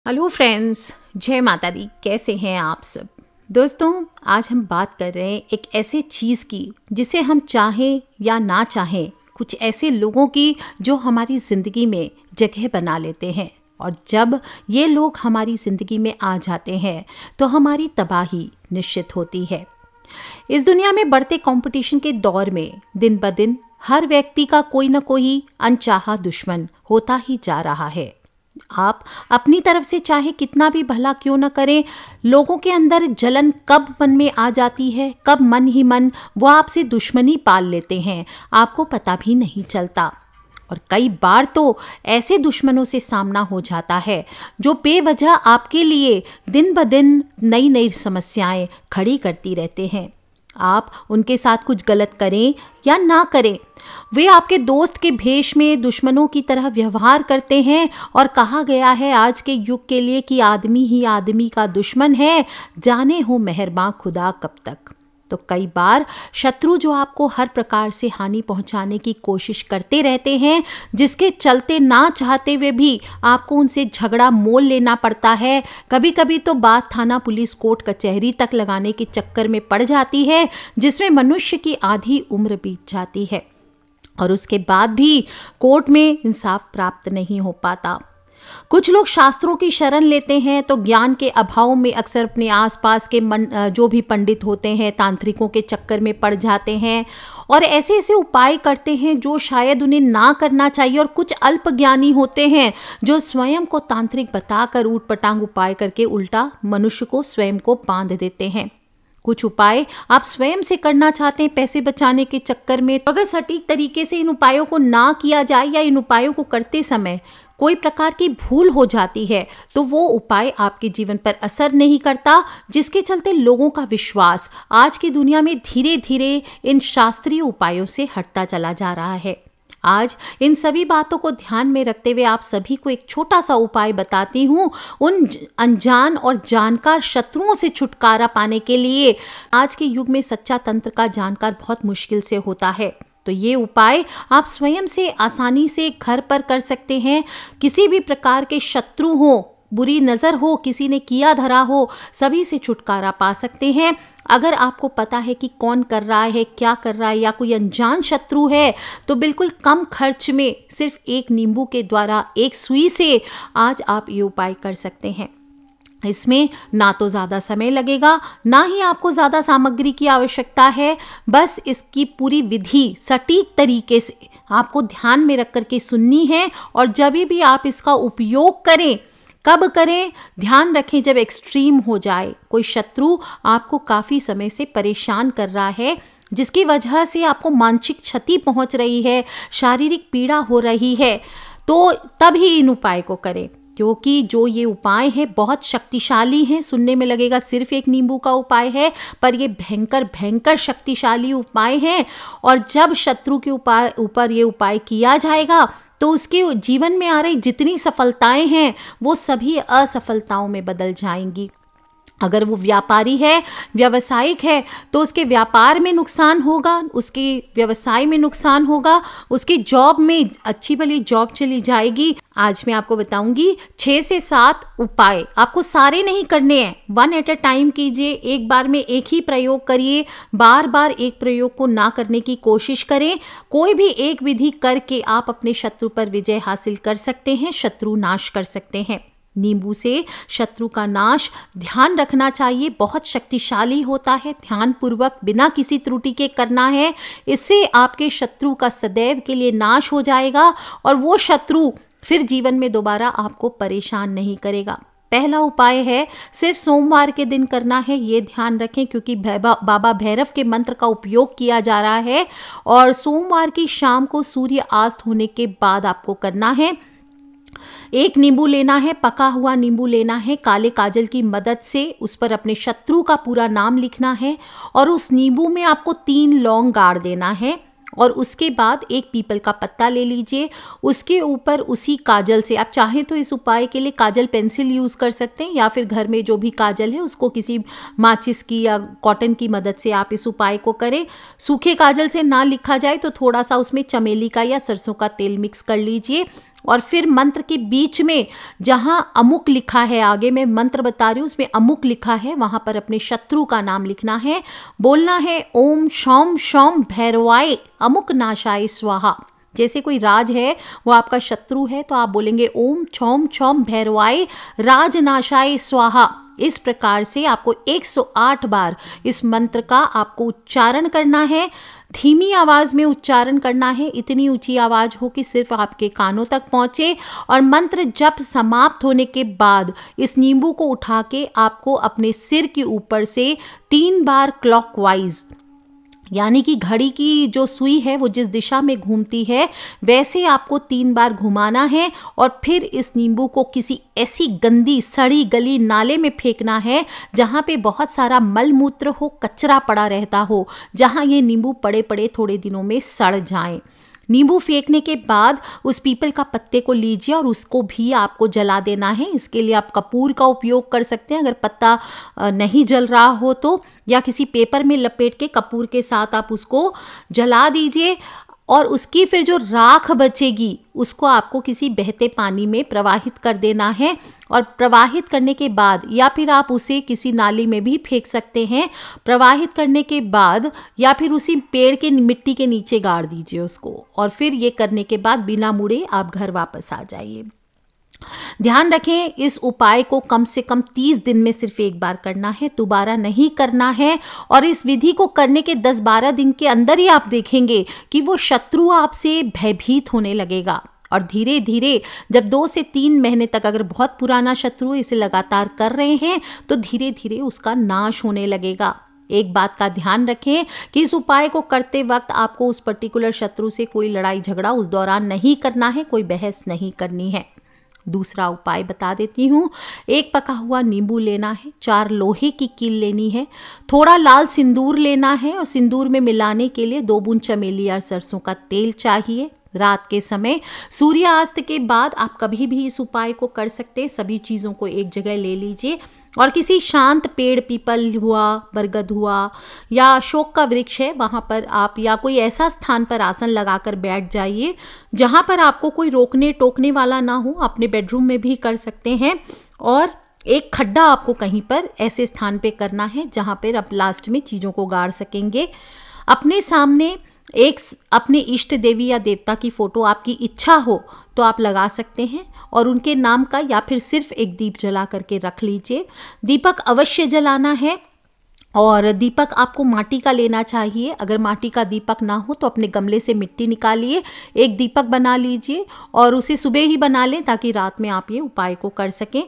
Hello friends, जय माता दी। कैसे हैं आप सब दोस्तों? आज हम बात कर रहे हैं एक ऐसे चीज़ की जिसे हम चाहें या ना चाहें, कुछ ऐसे लोगों की जो हमारी ज़िंदगी में जगह बना लेते हैं, और जब ये लोग हमारी ज़िंदगी में आ जाते हैं तो हमारी तबाही निश्चित होती है। इस दुनिया में बढ़ते कंपटीशन के दौर में दिन ब दिन हर व्यक्ति का कोई ना कोई अनचाहा दुश्मन होता ही जा रहा है। आप अपनी तरफ से चाहे कितना भी भला क्यों न करें, लोगों के अंदर जलन कब मन में आ जाती है, कब मन ही मन वो आपसे दुश्मनी पाल लेते हैं, आपको पता भी नहीं चलता। और कई बार तो ऐसे दुश्मनों से सामना हो जाता है जो बेवजह आपके लिए दिन ब दिन नई नई समस्याएं खड़ी करती रहते हैं। आप उनके साथ कुछ गलत करें या ना करें, वे आपके दोस्त के भेष में दुश्मनों की तरह व्यवहार करते हैं। और कहा गया है आज के युग के लिए कि आदमी ही आदमी का दुश्मन है, जाने हो मेहरबान खुदा कब तक। तो कई बार शत्रु जो आपको हर प्रकार से हानि पहुंचाने की कोशिश करते रहते हैं, जिसके चलते ना चाहते हुए भी आपको उनसे झगड़ा मोल लेना पड़ता है। कभी कभी तो बात थाना पुलिस कोर्ट कचहरी तक लगाने के चक्कर में पड़ जाती है, जिसमें मनुष्य की आधी उम्र बीत जाती है और उसके बाद भी कोर्ट में इंसाफ प्राप्त नहीं हो पाता। कुछ लोग शास्त्रों की शरण लेते हैं तो ज्ञान के अभाव में अक्सर अपने आसपास के जो भी पंडित होते हैं, तांत्रिकों के चक्कर में पड़ जाते हैं और ऐसे ऐसे उपाय करते हैं जो शायद उन्हें ना करना चाहिए। और कुछ अल्प ज्ञानी होते हैं जो स्वयं को तांत्रिक बताकर ऊट पटांग उपाय करके उल्टा मनुष्य को स्वयं को बांध देते हैं। कुछ उपाय आप स्वयं से करना चाहते हैं पैसे बचाने के चक्कर में, अगर सटीक तरीके से इन उपायों को ना किया जाए या इन उपायों को करते समय कोई प्रकार की भूल हो जाती है तो वो उपाय आपके जीवन पर असर नहीं करता, जिसके चलते लोगों का विश्वास आज की दुनिया में धीरे धीरे इन शास्त्रीय उपायों से हटता चला जा रहा है। आज इन सभी बातों को ध्यान में रखते हुए आप सभी को एक छोटा सा उपाय बताती हूँ, उन अनजान और जानकार शत्रुओं से छुटकारा पाने के लिए। आज के युग में सच्चा तंत्र का जानकार बहुत मुश्किल से होता है, तो ये उपाय आप स्वयं से आसानी से घर पर कर सकते हैं। किसी भी प्रकार के शत्रु हो, बुरी नज़र हो, किसी ने किया धरा हो, सभी से छुटकारा पा सकते हैं। अगर आपको पता है कि कौन कर रहा है, क्या कर रहा है, या कोई अनजान शत्रु है, तो बिल्कुल कम खर्च में सिर्फ एक नींबू के द्वारा एक सुई से आज आप ये उपाय कर सकते हैं। इसमें ना तो ज़्यादा समय लगेगा, ना ही आपको ज़्यादा सामग्री की आवश्यकता है। बस इसकी पूरी विधि सटीक तरीके से आपको ध्यान में रख करके सुननी है, और जब भी आप इसका उपयोग करें, कब करें, ध्यान रखें जब एक्सट्रीम हो जाए, कोई शत्रु आपको काफ़ी समय से परेशान कर रहा है, जिसकी वजह से आपको मानसिक क्षति पहुंच रही है, शारीरिक पीड़ा हो रही है, तो तभी इन उपाय को करें। क्योंकि जो ये उपाय है बहुत शक्तिशाली हैं। सुनने में लगेगा सिर्फ एक नींबू का उपाय है, पर ये भयंकर भयंकर शक्तिशाली उपाय हैं। और जब शत्रु के ऊपर ये उपाय किया जाएगा तो उसके जीवन में आ रही जितनी सफलताएं हैं वो सभी असफलताओं में बदल जाएंगी। अगर वो व्यापारी है, व्यावसायिक है, तो उसके व्यापार में नुकसान होगा, उसके व्यवसाय में नुकसान होगा, उसकी जॉब में अच्छी भली जॉब चली जाएगी। आज मैं आपको बताऊंगी 6 से 7 उपाय। आपको सारे नहीं करने हैं, 1 एट अ टाइम कीजिए, एक बार में एक ही प्रयोग करिए, बार बार एक प्रयोग को ना करने की कोशिश करें। कोई भी एक विधि करके आप अपने शत्रु पर विजय हासिल कर सकते हैं, शत्रु नाश कर सकते हैं। नींबू से शत्रु का नाश ध्यान रखना चाहिए, बहुत शक्तिशाली होता है, ध्यानपूर्वक बिना किसी त्रुटि के करना है। इससे आपके शत्रु का सदैव के लिए नाश हो जाएगा और वो शत्रु फिर जीवन में दोबारा आपको परेशान नहीं करेगा। पहला उपाय है सिर्फ सोमवार के दिन करना है, ये ध्यान रखें, क्योंकि बाबा भैरव के मंत्र का उपयोग किया जा रहा है और सोमवार की शाम को सूर्य अस्त होने के बाद आपको करना है। एक नींबू लेना है, पका हुआ नींबू लेना है, काले काजल की मदद से उस पर अपने शत्रु का पूरा नाम लिखना है और उस नींबू में आपको 3 लौंग गाड़ देना है। और उसके बाद एक पीपल का पत्ता ले लीजिए, उसके ऊपर उसी काजल से, आप चाहें तो इस उपाय के लिए काजल पेंसिल यूज़ कर सकते हैं, या फिर घर में जो भी काजल है उसको किसी माचिस की या कॉटन की मदद से आप इस उपाय को करें। सूखे काजल से ना लिखा जाए तो थोड़ा सा उसमें चमेली का या सरसों का तेल मिक्स कर लीजिए और फिर मंत्र के बीच में जहां अमुक लिखा है, आगे मैं मंत्र बता रही हूँ उसमें अमुक लिखा है, वहां पर अपने शत्रु का नाम लिखना है। बोलना है ओम शौम शौम भैरवाय अमुक नाशाय स्वाहा। जैसे कोई राज है, वो आपका शत्रु है, तो आप बोलेंगे ओम छौम छौम भैरवाय राजनाशाय स्वाहा। इस प्रकार से आपको 108 बार इस मंत्र का आपको उच्चारण करना है। धीमी आवाज में उच्चारण करना है, इतनी ऊंची आवाज हो कि सिर्फ आपके कानों तक पहुंचे। और मंत्र जप समाप्त होने के बाद इस नींबू को उठा के आपको अपने सिर के ऊपर से 3 बार क्लॉकवाइज, यानी कि घड़ी की जो सुई है वो जिस दिशा में घूमती है वैसे आपको 3 बार घुमाना है। और फिर इस नींबू को किसी ऐसी गंदी सड़ी गली नाले में फेंकना है जहाँ पे बहुत सारा मल मूत्र हो, कचरा पड़ा रहता हो, जहाँ ये नींबू पड़े पड़े थोड़े दिनों में सड़ जाएं। नींबू फेंकने के बाद उस पीपल का पत्ते को लीजिए और उसको भी आपको जला देना है। इसके लिए आप कपूर का उपयोग कर सकते हैं, अगर पत्ता नहीं जल रहा हो तो, या किसी पेपर में लपेट के कपूर के साथ आप उसको जला दीजिए। और उसकी फिर जो राख बचेगी उसको आपको किसी बहते पानी में प्रवाहित कर देना है। और प्रवाहित करने के बाद, या फिर आप उसे किसी नाली में भी फेंक सकते हैं। प्रवाहित करने के बाद या फिर उसी पेड़ के मिट्टी के नीचे गाड़ दीजिए उसको। और फिर ये करने के बाद बिना मुड़े आप घर वापस आ जाइए। ध्यान रखें, इस उपाय को कम से कम 30 दिन में सिर्फ एक बार करना है, दोबारा नहीं करना है। और इस विधि को करने के 10-12 दिन के अंदर ही आप देखेंगे कि वो शत्रु आपसे भयभीत होने लगेगा। और धीरे धीरे जब 2 से 3 महीने तक, अगर बहुत पुराना शत्रु इसे लगातार कर रहे हैं, तो धीरे धीरे उसका नाश होने लगेगा। एक बात का ध्यान रखें कि इस उपाय को करते वक्त आपको उस पर्टिकुलर शत्रु से कोई लड़ाई झगड़ा उस दौरान नहीं करना है, कोई बहस नहीं करनी है। दूसरा उपाय बता देती हूँ। 1 पका हुआ नींबू लेना है, 4 लोहे की कील लेनी है, थोड़ा लाल सिंदूर लेना है और सिंदूर में मिलाने के लिए 2 बूंद चमेली या सरसों का तेल चाहिए। रात के समय सूर्यास्त के बाद आप कभी भी इस उपाय को कर सकते हैं। सभी चीज़ों को एक जगह ले लीजिए और किसी शांत पेड़, पीपल हुआ, बरगद हुआ या अशोक का वृक्ष है, वहाँ पर आप या कोई ऐसा स्थान पर आसन लगाकर बैठ जाइए जहाँ पर आपको कोई रोकने टोकने वाला ना हो। अपने बेडरूम में भी कर सकते हैं। और एक खड्डा आपको कहीं पर ऐसे स्थान पे करना है जहाँ पर आप लास्ट में चीज़ों को गाड़ सकेंगे। अपने सामने एक अपने इष्ट देवी या देवता की फ़ोटो, आपकी इच्छा हो तो आप लगा सकते हैं, और उनके नाम का या फिर सिर्फ एक दीप जला करके रख लीजिए। दीपक अवश्य जलाना है और दीपक आपको माटी का लेना चाहिए। अगर माटी का दीपक ना हो तो अपने गमले से मिट्टी निकालिए, एक दीपक बना लीजिए और उसे सुबह ही बना लें ताकि रात में आप ये उपाय को कर सकें।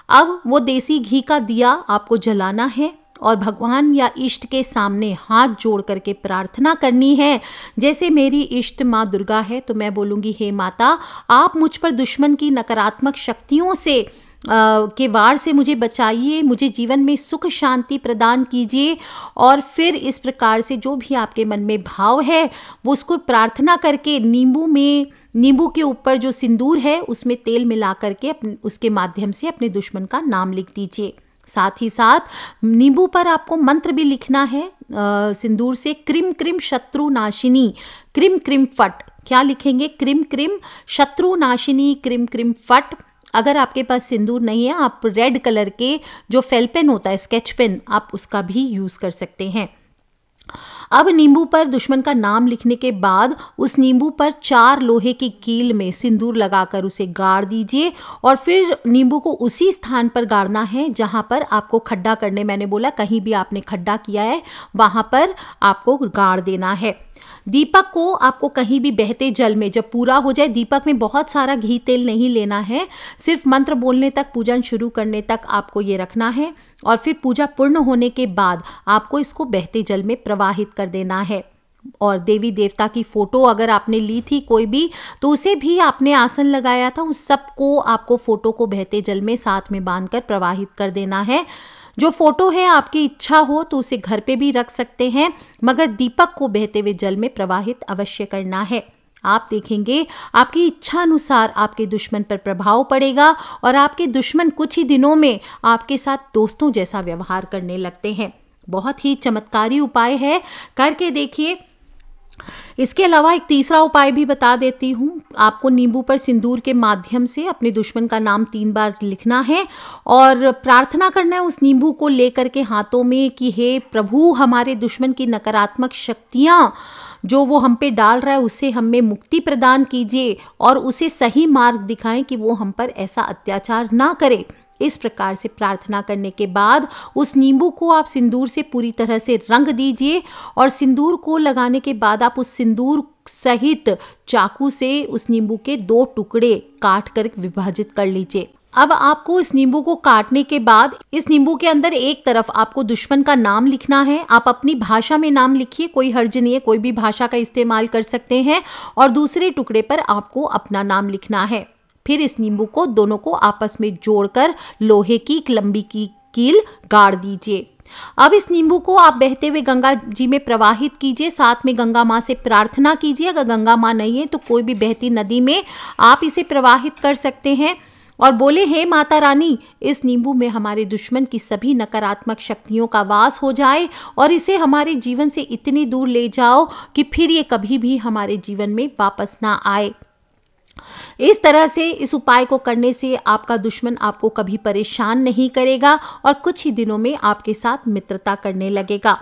अब वो देसी घी का दिया आपको जलाना है और भगवान या इष्ट के सामने हाथ जोड़ करके प्रार्थना करनी है। जैसे मेरी इष्ट माँ दुर्गा है तो मैं बोलूँगी, हे माता, आप मुझ पर दुश्मन की नकारात्मक शक्तियों से के वार से मुझे बचाइए, मुझे जीवन में सुख शांति प्रदान कीजिए। और फिर इस प्रकार से जो भी आपके मन में भाव है वो उसको प्रार्थना करके नींबू के ऊपर जो सिंदूर है उसमें तेल मिला करके उसके माध्यम से अपने दुश्मन का नाम लिख दीजिए। साथ ही साथ नींबू पर आपको मंत्र भी लिखना है सिंदूर से, क्रीम क्रीम शत्रु नाशिनी क्रीम क्रीम फट। क्या लिखेंगे? क्रीम क्रीम शत्रु नाशिनी क्रीम क्रीम फट। अगर आपके पास सिंदूर नहीं है, आप रेड कलर के जो फेल पेन होता है, स्केच पेन, आप उसका भी यूज़ कर सकते हैं। अब नींबू पर दुश्मन का नाम लिखने के बाद उस नींबू पर 4 लोहे की कील में सिंदूर लगाकर उसे गाड़ दीजिए और फिर नींबू को उसी स्थान पर गाड़ना है जहां पर आपको खड्डा करने, मैंने बोला कहीं भी आपने खड्डा किया है वहां पर आपको गाड़ देना है। दीपक को आपको कहीं भी बहते जल में, जब पूरा हो जाए, दीपक में बहुत सारा घी तेल नहीं लेना है, सिर्फ मंत्र बोलने तक, पूजन शुरू करने तक आपको ये रखना है। और फिर पूजा पूर्ण होने के बाद आपको इसको बहते जल में प्रवाहित कर देना है। और देवी देवता की फोटो अगर आपने ली थी कोई भी, तो उसे भी आपने आसन लगाया था, उस सबको आपको फोटो को बहते जल में साथ में बांधकर प्रवाहित कर देना है। जो फोटो है आपकी इच्छा हो तो उसे घर पे भी रख सकते हैं, मगर दीपक को बहते हुए जल में प्रवाहित अवश्य करना है। आप देखेंगे आपकी इच्छा अनुसार आपके दुश्मन पर प्रभाव पड़ेगा और आपके दुश्मन कुछ ही दिनों में आपके साथ दोस्तों जैसा व्यवहार करने लगते हैं। बहुत ही चमत्कारी उपाय है, करके देखिए। इसके अलावा एक तीसरा उपाय भी बता देती हूँ। आपको नींबू पर सिंदूर के माध्यम से अपने दुश्मन का नाम 3 बार लिखना है और प्रार्थना करना है उस नींबू को लेकर के हाथों में कि हे प्रभु, हमारे दुश्मन की नकारात्मक शक्तियाँ जो वो हम पे डाल रहा है उससे हमें मुक्ति प्रदान कीजिए और उसे सही मार्ग दिखाएं कि वो हम पर ऐसा अत्याचार ना करे। इस प्रकार से प्रार्थना करने के बाद उस नींबू को आप सिंदूर से पूरी तरह से रंग दीजिए और सिंदूर को लगाने के बाद आप उस सिंदूर सहित चाकू से उस नींबू के 2 टुकड़े काट कर विभाजित कर लीजिए। अब आपको इस नींबू को काटने के बाद इस नींबू के अंदर एक तरफ आपको दुश्मन का नाम लिखना है। आप अपनी भाषा में नाम लिखिए, कोई हर्ज नहीं है, कोई भी भाषा का इस्तेमाल कर सकते हैं। और दूसरे टुकड़े पर आपको अपना नाम लिखना है। फिर इस नींबू को दोनों को आपस में जोड़कर लोहे की एक लंबी की कील गाड़ दीजिए। अब इस नींबू को आप बहते हुए गंगा जी में प्रवाहित कीजिए। साथ में गंगा माँ से प्रार्थना कीजिए। अगर गंगा माँ नहीं है तो कोई भी बहती नदी में आप इसे प्रवाहित कर सकते हैं और बोले, हे माता रानी, इस नींबू में हमारे दुश्मन की सभी नकारात्मक शक्तियों का वास हो जाए और इसे हमारे जीवन से इतनी दूर ले जाओ कि फिर ये कभी भी हमारे जीवन में वापस ना आए। इस तरह से इस उपाय को करने से आपका दुश्मन आपको कभी परेशान नहीं करेगा और कुछ ही दिनों में आपके साथ मित्रता करने लगेगा।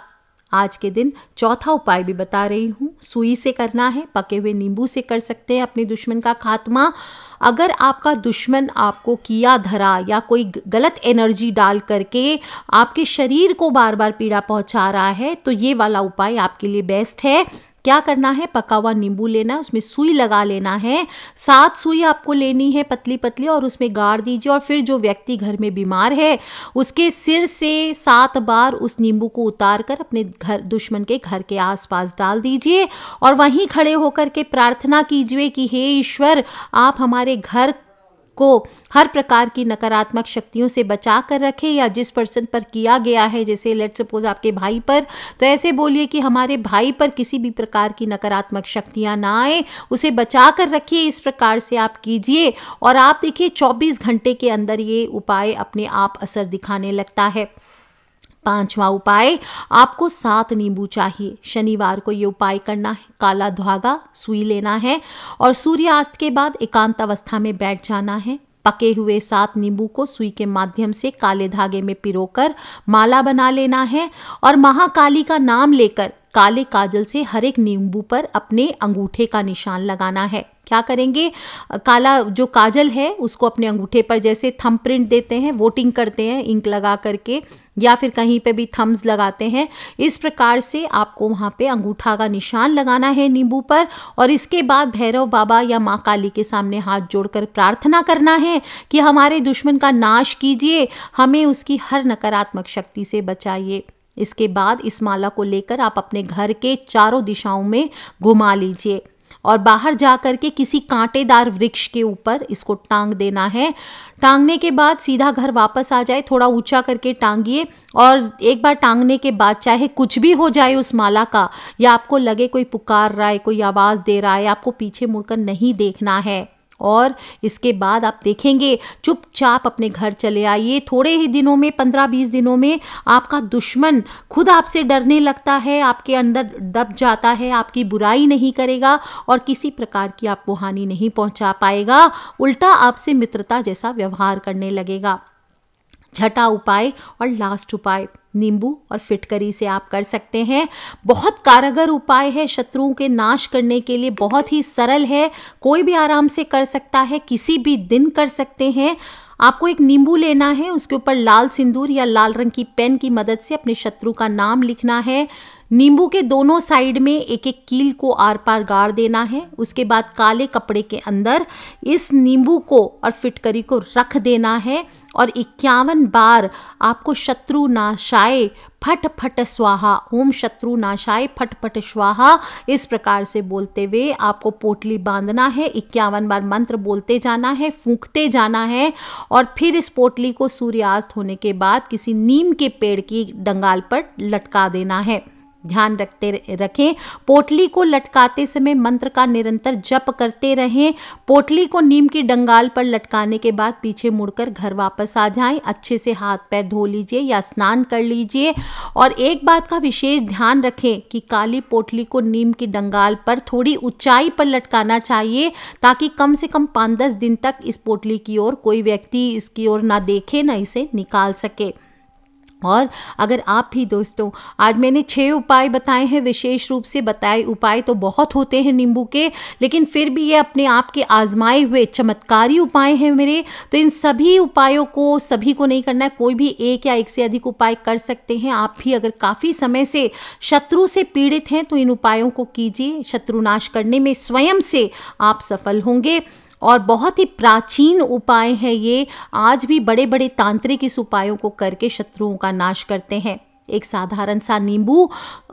आज के दिन चौथा उपाय भी बता रही हूँ। सुई से करना है, पके हुए नींबू से कर सकते हैं अपने दुश्मन का खात्मा। अगर आपका दुश्मन आपको किया धरा या कोई गलत एनर्जी डाल करके आपके शरीर को बार बार पीड़ा पहुंचा रहा है तो ये वाला उपाय आपके लिए बेस्ट है। क्या करना है, पका हुआ नींबू लेना है, उसमें सुई लगा लेना है। 7 सुई आपको लेनी है पतली पतली और उसमें गाड़ दीजिए और फिर जो व्यक्ति घर में बीमार है उसके सिर से 7 बार उस नींबू को उतार कर अपने घर दुश्मन के घर के आसपास डाल दीजिए और वहीं खड़े होकर के प्रार्थना कीजिए कि हे ईश्वर, आप हमारे घर को हर प्रकार की नकारात्मक शक्तियों से बचा कर रखे या जिस पर्सन पर किया गया है, जैसे लेट्स सपोज आपके भाई पर, तो ऐसे बोलिए कि हमारे भाई पर किसी भी प्रकार की नकारात्मक शक्तियां ना आए, उसे बचा कर रखिए। इस प्रकार से आप कीजिए और आप देखिए 24 घंटे के अंदर ये उपाय अपने आप असर दिखाने लगता है। 5वां उपाय, आपको 7 नींबू चाहिए। शनिवार को ये उपाय करना है। काला धागा सुई लेना है और सूर्यास्त के बाद एकांत अवस्था में बैठ जाना है। पके हुए 7 नींबू को सुई के माध्यम से काले धागे में पिरोकर माला बना लेना है और महाकाली का नाम लेकर काले काजल से हर एक नींबू पर अपने अंगूठे का निशान लगाना है। क्या करेंगे, काला जो काजल है उसको अपने अंगूठे पर, जैसे थंब प्रिंट देते हैं, वोटिंग करते हैं इंक लगा करके, या फिर कहीं पे भी थम्स लगाते हैं, इस प्रकार से आपको वहाँ पे अंगूठा का निशान लगाना है नींबू पर। और इसके बाद भैरव बाबा या माँ काली के सामने हाथ जोड़कर प्रार्थना करना है कि हमारे दुश्मन का नाश कीजिए, हमें उसकी हर नकारात्मक शक्ति से बचाइए। इसके बाद इस माला को लेकर आप अपने घर के चारों दिशाओं में घुमा लीजिए और बाहर जा कर के किसी कांटेदार वृक्ष के ऊपर इसको टांग देना है। टांगने के बाद सीधा घर वापस आ जाए, थोड़ा ऊंचा करके टांगिए और एक बार टांगने के बाद चाहे कुछ भी हो जाए उस माला का, या आपको लगे कोई पुकार रहा है, कोई आवाज़ दे रहा है, आपको पीछे मुड़कर नहीं देखना है। और इसके बाद आप देखेंगे चुपचाप अपने घर चले आइए। थोड़े ही दिनों में, 15-20 दिनों में आपका दुश्मन खुद आपसे डरने लगता है, आपके अंदर दब जाता है, आपकी बुराई नहीं करेगा और किसी प्रकार की आपको हानि नहीं पहुंचा पाएगा, उल्टा आपसे मित्रता जैसा व्यवहार करने लगेगा। छठा उपाय और लास्ट उपाय, नींबू और फिटकरी से आप कर सकते हैं। बहुत कारगर उपाय है शत्रुओं के नाश करने के लिए, बहुत ही सरल है, कोई भी आराम से कर सकता है, किसी भी दिन कर सकते हैं। आपको एक नींबू लेना है, उसके ऊपर लाल सिंदूर या लाल रंग की पेन की मदद से अपने शत्रु का नाम लिखना है। नींबू के दोनों साइड में एक एक कील को आर पार गाड़ देना है। उसके बाद काले कपड़े के अंदर इस नींबू को और फिटकरी को रख देना है और 51 बार आपको शत्रु नाशाय फट फट स्वाहा, ओम शत्रु नाशाय फट फट स्वाहा, इस प्रकार से बोलते हुए आपको पोटली बांधना है। 51 बार मंत्र बोलते जाना है, फूंकते जाना है और फिर इस पोटली को सूर्यास्त होने के बाद किसी नीम के पेड़ की डंगाल पर लटका देना है। ध्यान रखें। पोटली को लटकाते समय मंत्र का निरंतर जप करते रहें। पोटली को नीम की डंगाल पर लटकाने के बाद पीछे मुड़कर घर वापस आ जाएं। अच्छे से हाथ पैर धो लीजिए या स्नान कर लीजिए। और एक बात का विशेष ध्यान रखें कि काली पोटली को नीम की डंगाल पर थोड़ी ऊंचाई पर लटकाना चाहिए, ताकि कम से कम 5-10 दिन तक इस पोटली की ओर कोई व्यक्ति इसकी ओर ना देखे, ना इसे निकाल सके। और अगर आप भी दोस्तों, आज मैंने 6 उपाय बताए हैं, विशेष रूप से बताए उपाय तो बहुत होते हैं नींबू के, लेकिन फिर भी ये अपने आप के आजमाए हुए चमत्कारी उपाय हैं मेरे। तो इन सभी उपायों को सभी को नहीं करना है, कोई भी एक या एक से अधिक उपाय कर सकते हैं। आप भी अगर काफ़ी समय से शत्रु से पीड़ित हैं तो इन उपायों को कीजिए, शत्रुनाश करने में स्वयं से आप सफल होंगे। और बहुत ही प्राचीन उपाय है ये, आज भी बड़े बड़े तांत्रिक इस उपायों को करके शत्रुओं का नाश करते हैं। एक साधारण सा नींबू,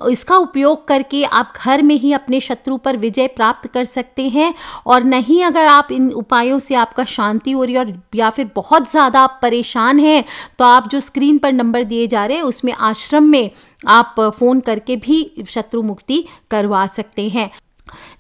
इसका उपयोग करके आप घर में ही अपने शत्रु पर विजय प्राप्त कर सकते हैं। और नहीं, अगर आप इन उपायों से आपका शांति हो रही है और या फिर बहुत ज़्यादा आप परेशान हैं, तो आप जो स्क्रीन पर नंबर दिए जा रहे हैं उसमें आश्रम में आप फ़ोन करके भी शत्रु मुक्ति करवा सकते हैं।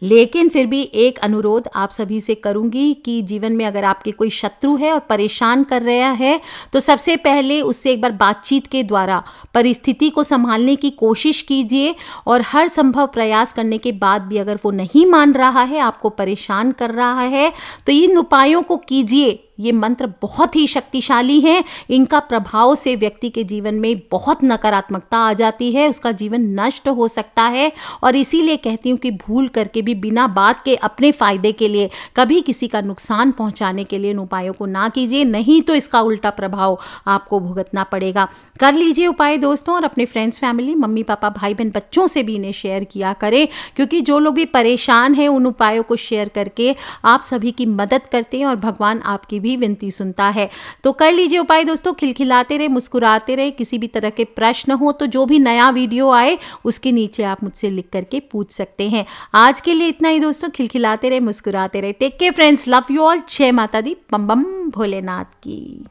लेकिन फिर भी एक अनुरोध आप सभी से करूंगी कि जीवन में अगर आपके कोई शत्रु है और परेशान कर रहा है, तो सबसे पहले उससे एक बार बातचीत के द्वारा परिस्थिति को संभालने की कोशिश कीजिए। और हर संभव प्रयास करने के बाद भी अगर वो नहीं मान रहा है, आपको परेशान कर रहा है, तो इन उपायों को कीजिए। ये मंत्र बहुत ही शक्तिशाली हैं। इनका प्रभाव से व्यक्ति के जीवन में बहुत नकारात्मकता आ जाती है, उसका जीवन नष्ट हो सकता है। और इसीलिए कहती हूँ कि भूल करके भी बिना बात के अपने फायदे के लिए कभी किसी का नुकसान पहुंचाने के लिए इन उपायों को ना कीजिए, नहीं तो इसका उल्टा प्रभाव आपको भुगतना पड़ेगा। कर लीजिए उपाय दोस्तों, और अपने फ्रेंड्स, फैमिली, मम्मी पापा, भाई बहन, बच्चों से भी इन्हें शेयर किया करें, क्योंकि जो लोग भी परेशान हैं उन उपायों को शेयर करके आप सभी की मदद करते हैं और भगवान आपकी भी विनती सुनता है। तो कर लीजिए उपाय दोस्तों, खिलखिलाते रहे, मुस्कुराते रहे। किसी भी तरह के प्रश्न हो तो जो भी नया वीडियो आए उसके नीचे आप मुझसे लिख करके पूछ सकते हैं। आज के लिए इतना ही दोस्तों, खिलखिलाते रहे, मुस्कुराते रहे। Take care friends, love you all. जय माता दी, बम बम भोलेनाथ की।